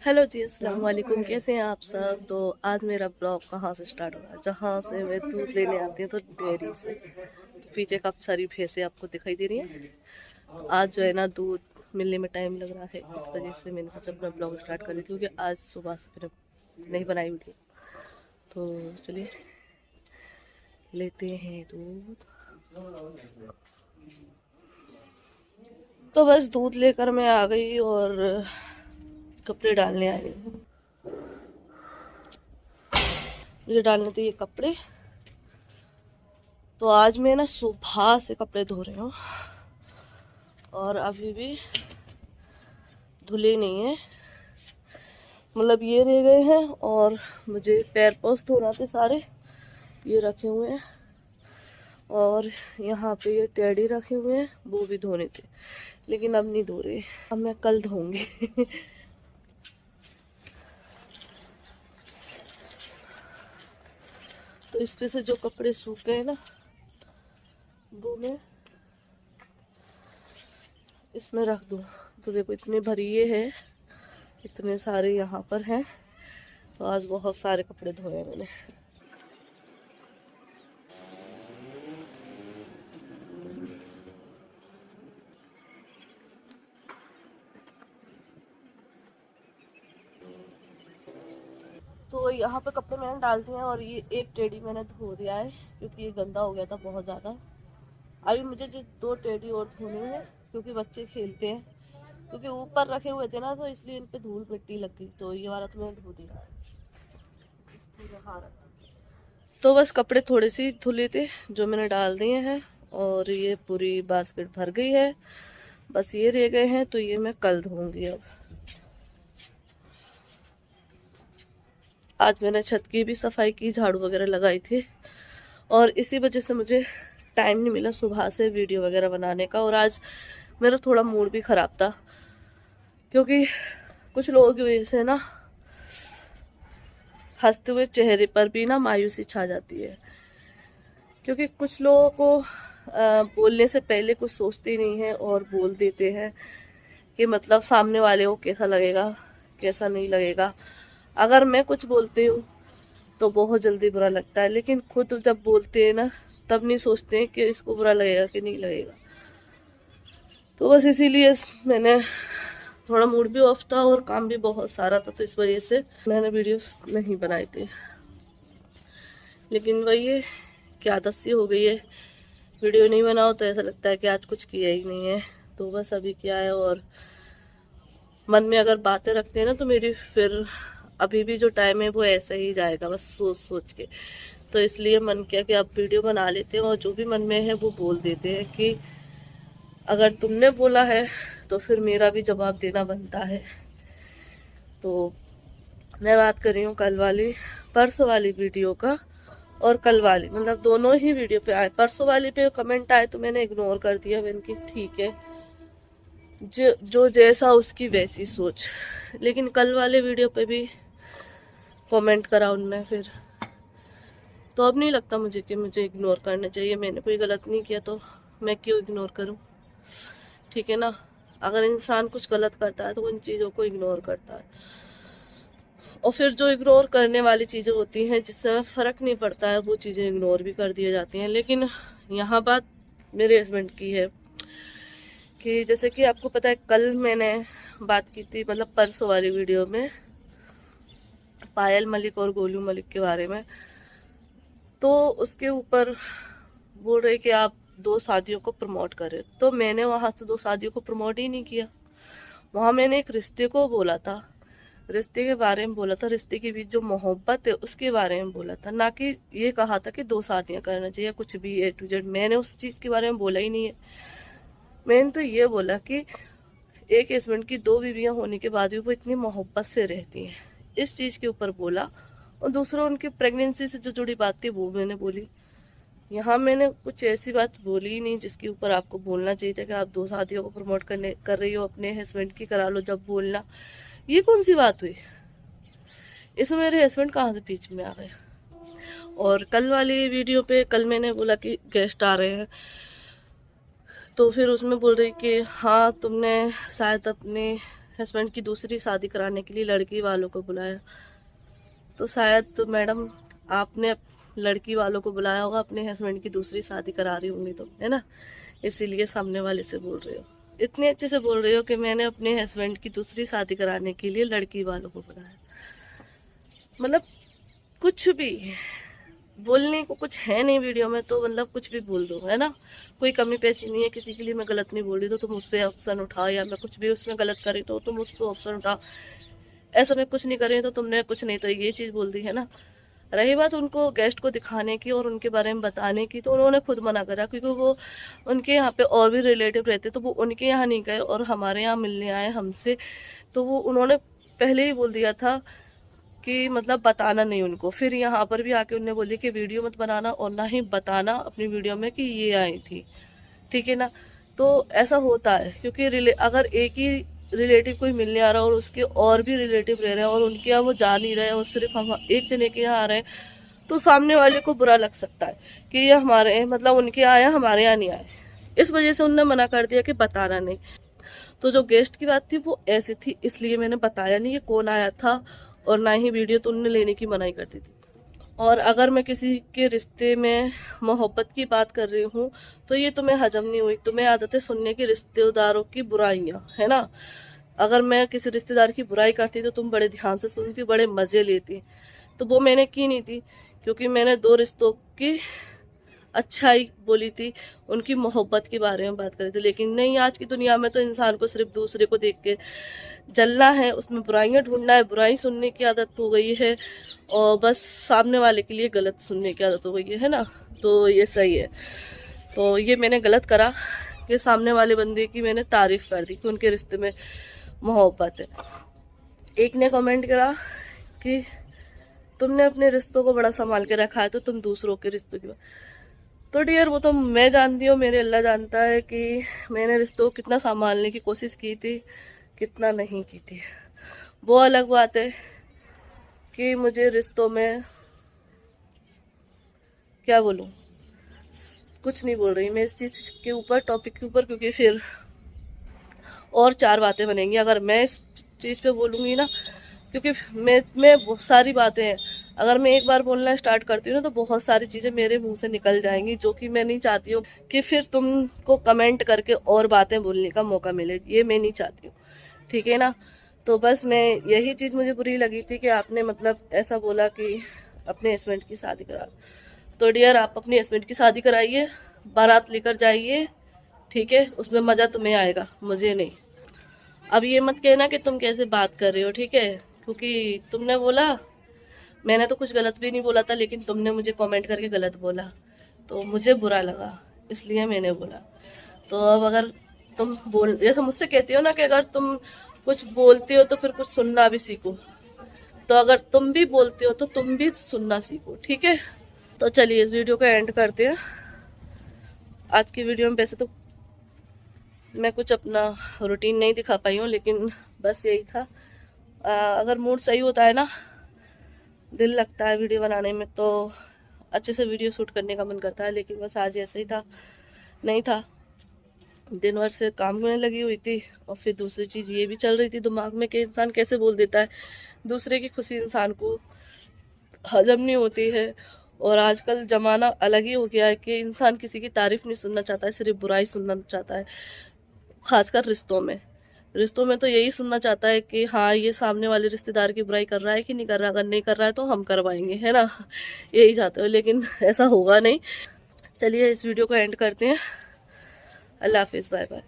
Hello जी, अस्सलाम वालेकुम। कैसे हैं आप सब। तो आज मेरा ब्लॉग कहाँ से स्टार्ट हो रहा है, जहाँ से मैं दूध लेने आती हूँ, तो डेयरी से। तो पीछे काफ़ी सारी भैंसें आपको दिखाई दे रही हैं। तो आज जो है ना, दूध मिलने में टाइम लग रहा है, इस वजह से मैंने सोचा अपना ब्लॉग स्टार्ट कर दी थी, क्योंकि आज सुबह से मैंने नहीं बनाई वीडियो। तो चलिए लेते हैं दूध। तो बस दूध लेकर मैं आ गई और कपड़े डालने आई हूँ। मुझे डालने थे ये कपड़े। तो आज मैं ना सुबह से कपड़े धो रही हूँ और अभी भी धुले नहीं है, मतलब ये रह गए हैं। और मुझे पैर पोस्ट धोना थे सारे, ये रखे हुए हैं। और यहाँ पे ये टेडी रखे हुए हैं, वो भी धोने थे, लेकिन अब नहीं धो रहे, अब मैं कल धोऊंगी। तो इस पे से जो कपड़े सूख गए ना, वो मैं इसमें रख दूँ। तो देखो इतने भरी ये है, इतने सारे यहाँ पर हैं। तो आज बहुत सारे कपड़े धोए मैंने। तो यहाँ पे कपड़े मैंने डाल दिए हैं और ये एक टेडी मैंने धो दिया है, क्योंकि ये गंदा हो गया था बहुत ज़्यादा। अभी मुझे जो 2 टेडी और धोने हैं, क्योंकि बच्चे खेलते हैं, क्योंकि ऊपर रखे हुए थे ना, तो इसलिए इन पे धूल मिट्टी लग गई। तो ये वाला तो मैंने धो दिया, इसको यहाँ रखा। तो बस कपड़े थोड़े से धुले थे जो मैंने डाल दिए हैं, और ये पूरी बास्केट भर गई है। बस ये रह गए हैं, तो ये मैं कल धोऊंगी। अब आज मैंने छत की भी सफाई की, झाड़ू वगैरह लगाई थी, और इसी वजह से मुझे टाइम नहीं मिला सुबह से वीडियो वगैरह बनाने का। और आज मेरा थोड़ा मूड भी ख़राब था, क्योंकि कुछ लोगों की वजह से ना हंसते हुए चेहरे पर भी ना मायूसी छा जाती है। क्योंकि कुछ लोगों को बोलने से पहले कुछ सोचते नहीं है और बोल देते हैं कि मतलब सामने वाले को कैसा लगेगा, कैसा नहीं लगेगा। अगर मैं कुछ बोलती हूँ तो बहुत जल्दी बुरा लगता है, लेकिन खुद जब बोलते हैं ना, तब नहीं सोचते हैं कि इसको बुरा लगेगा कि नहीं लगेगा। तो बस इसीलिए मैंने थोड़ा मूड भी ऑफ था और काम भी बहुत सारा था, तो इस वजह से मैंने वीडियोस नहीं बनाए थे। लेकिन वही है कि आदत सी हो गई है, वीडियो नहीं बनाओ तो ऐसा लगता है कि आज कुछ किया ही नहीं है। तो बस अभी क्या है, और मन में अगर बातें रखते हैं ना, तो मेरी फिर अभी भी जो टाइम है वो ऐसा ही जाएगा, बस सोच सोच के। तो इसलिए मन किया कि अब वीडियो बना लेते हैं, और जो भी मन में है वो बोल देते हैं कि अगर तुमने बोला है तो फिर मेरा भी जवाब देना बनता है। तो मैं बात कर रही हूँ कल वाली, परसों वाली वीडियो का, और कल वाली, मतलब दोनों ही वीडियो पे आए। परसों वाली पे कमेंट आए तो मैंने इग्नोर कर दिया, मैंने कि ठीक है, जो जैसा उसकी वैसी सोच। लेकिन कल वाले वीडियो पे भी कमेंट करा उनने फिर। तो अब नहीं लगता मुझे कि मुझे इग्नोर करना चाहिए। मैंने कोई गलत नहीं किया तो मैं क्यों इग्नोर करूं, ठीक है ना। अगर इंसान कुछ गलत करता है तो उन चीज़ों को इग्नोर करता है, और फिर जो इग्नोर करने वाली चीज़ें होती हैं जिससे फ़र्क नहीं पड़ता है, वो चीज़ें इग्नोर भी कर दी जाती हैं। लेकिन यहाँ बात मेरे हस्बैंड की है कि जैसे कि आपको पता है, कल मैंने बात की थी, मतलब परसों वाली वीडियो में, पायल मलिक और गोलू मलिक के बारे में। तो उसके ऊपर बोल रहे कि आप 2 शादियों को प्रमोट कर रहे हो। तो मैंने वहाँ से 2 शादियों को प्रमोट ही नहीं किया। वहाँ मैंने एक रिश्ते को बोला था, रिश्ते के बारे में बोला था, रिश्ते के बीच जो मोहब्बत है उसके बारे में बोला था, ना कि ये कहा था कि 2 शादियाँ करना चाहिए, कुछ भी A to Z। मैंने उस चीज़ के बारे में बोला ही नहीं है। मैंने तो ये बोला कि एक हस्बैंड की 2 बीवियाँ होने के बाद भी वो इतनी मोहब्बत से रहती हैं, इस चीज़ के ऊपर बोला। और दूसरा, उनकी प्रेगनेंसी से जो जुड़ी बात थी वो मैंने बोली। यहाँ मैंने कुछ ऐसी बात बोली ही नहीं जिसके ऊपर आपको बोलना चाहिए था कि आप 2 शादियों को प्रमोट कर रही हो, अपने हस्बैंड की करा लो जब बोलना। ये कौन सी बात हुई, इसमें मेरे हस्बैंड कहाँ से बीच में आ गए। और कल वाली वीडियो पे कल मैंने बोला कि गेस्ट आ रहे हैं, तो फिर उसमें बोल रही कि हाँ तुमने शायद अपने हस्बैंड की दूसरी शादी कराने के लिए लड़की वालों को बुलाया। तो शायद तो मैडम आपने लड़की वालों को बुलाया होगा, अपने हस्बैंड की दूसरी शादी करा रही होंगी तो, है ना, इसीलिए सामने वाले से बोल रहे हो। इतने अच्छे से बोल रहे हो कि मैंने अपने हस्बैंड की दूसरी शादी कराने के लिए लड़की वालों को बुलाया। मतलब कुछ भी बोलने को कुछ है नहीं वीडियो में, तो मतलब कुछ भी बोल दो, है ना। कोई कमी पेशी नहीं है, किसी के लिए मैं गलत नहीं बोल रही, तो तुम उस पर ऑप्शन उठाओ, या मैं कुछ भी उसमें गलत करी तो तुम उस पर ऑप्शन उठाओ। ऐसा मैं कुछ नहीं करी तो तुमने कुछ नहीं तो ये चीज़ बोल दी, है ना। रही बात उनको गेस्ट को दिखाने की और उनके बारे में बताने की, तो उन्होंने खुद मना करा, क्योंकि वो उनके यहाँ पे और भी रिलेटिव रहते, तो वो उनके यहाँ नहीं गए और हमारे यहाँ मिलने आए हमसे। तो वो उन्होंने पहले ही बोल दिया था कि मतलब बताना नहीं उनको। फिर यहाँ पर भी आके उन्होंने बोली कि वीडियो मत बनाना और ना ही बताना अपनी वीडियो में कि ये आई थी, ठीक है ना। तो ऐसा होता है, क्योंकि अगर एक ही रिलेटिव कोई मिलने आ रहा है और उसके और भी रिलेटिव रह रहे हैं और उनके यहाँ वो जा नहीं रहे और सिर्फ हम एक जने के यहाँ आ रहे हैं, तो सामने वाले को बुरा लग सकता है कि ये हमारे मतलब उनके यहाँ आए, हमारे यहाँ नहीं आए। इस वजह से उन्होंने मना कर दिया कि बताना नहीं। तो जो गेस्ट की बात थी वो ऐसी थी, इसलिए मैंने बताया नहीं ये कौन आया था, और ना ही वीडियो तो उन्होंने लेने की मनाही करती थी। और अगर मैं किसी के रिश्ते में मोहब्बत की बात कर रही हूँ तो ये तुम्हें हजम नहीं हुई, तुम्हें आदत है सुनने की रिश्तेदारों की बुराइयाँ, है ना। अगर मैं किसी रिश्तेदार की बुराई करती तो तुम बड़े ध्यान से सुनती, बड़े मज़े लेती, तो वो मैंने की नहीं थी, क्योंकि मैंने 2 रिश्तों की अच्छाई बोली थी, उनकी मोहब्बत के बारे में बात करी थी। लेकिन नहीं, आज की दुनिया में तो इंसान को सिर्फ दूसरे को देख के जलना है, उसमें बुराइयां ढूंढना है, बुराई सुनने की आदत हो गई है, और बस सामने वाले के लिए गलत सुनने की आदत हो गई है ना। तो ये सही है। तो ये मैंने गलत करा कि सामने वाले बंदे की मैंने तारीफ़ कर दी कि उनके रिश्ते में मोहब्बत है। एक ने कमेंट करा कि तुमने अपने रिश्तों को बड़ा संभाल के रखा है, तो तुम दूसरों के रिश्तों की। तो डियर वो तो मैं जानती हूँ, मेरे अल्लाह जानता है कि मैंने रिश्तों को कितना संभालने की कोशिश की थी, कितना नहीं की थी। वो अलग बात है कि मुझे रिश्तों में क्या बोलूँ, कुछ नहीं बोल रही मैं इस चीज़ के ऊपर, टॉपिक के ऊपर, क्योंकि फिर और 4 बातें बनेंगी अगर मैं इस चीज़ पे बोलूँगी ना। क्योंकि मैं बहुत सारी बातें हैं, अगर मैं एक बार बोलना स्टार्ट करती हूँ ना तो बहुत सारी चीज़ें मेरे मुंह से निकल जाएंगी, जो कि मैं नहीं चाहती हूँ कि फिर तुमको कमेंट करके और बातें बोलने का मौका मिले, ये मैं नहीं चाहती हूँ, ठीक है ना। तो बस मैं यही चीज़ मुझे बुरी लगी थी कि आपने मतलब ऐसा बोला कि अपने हस्बैंड की शादी करा। तो डियर आप अपने हस्बैंड की शादी कराइए, बारात लेकर जाइए, ठीक है, उसमें मज़ा तुम्हें आएगा, मुझे नहीं। अब ये मत कहना कि तुम कैसे बात कर रहे हो, ठीक है, क्योंकि तुमने बोला, मैंने तो कुछ गलत भी नहीं बोला था, लेकिन तुमने मुझे कमेंट करके गलत बोला तो मुझे बुरा लगा, इसलिए मैंने बोला। तो अब अगर तुम बोल जैसे मुझसे कहती हो ना कि अगर तुम कुछ बोलते हो तो फिर कुछ सुनना भी सीखो, तो अगर तुम भी बोलते हो तो तुम भी सुनना सीखो, ठीक है। तो चलिए इस वीडियो का एंड करते हैं। आज की वीडियो में वैसे तो मैं कुछ अपना रूटीन नहीं दिखा पाई हूँ, लेकिन बस यही था। अगर मूड सही होता है ना, दिल लगता है वीडियो बनाने में, तो अच्छे से वीडियो शूट करने का मन करता है। लेकिन बस आज ऐसा ही था, नहीं था, दिन भर से काम में लगी हुई थी, और फिर दूसरी चीज़ ये भी चल रही थी दिमाग में कि इंसान कैसे बोल देता है, दूसरे की खुशी इंसान को हजम नहीं होती है। और आजकल ज़माना अलग ही हो गया है कि इंसान किसी की तारीफ़ नहीं सुनना चाहता है, सिर्फ बुराई सुनना चाहता है, खासकर रिश्तों में तो यही सुनना चाहता है कि हाँ ये सामने वाले रिश्तेदार की बुराई कर रहा है कि नहीं कर रहा, अगर नहीं कर रहा है तो हम करवाएंगे, है ना, यही चाहते हो। लेकिन ऐसा होगा नहीं। चलिए इस वीडियो को एंड करते हैं। अल्लाह हाफिज़, बाय बाय।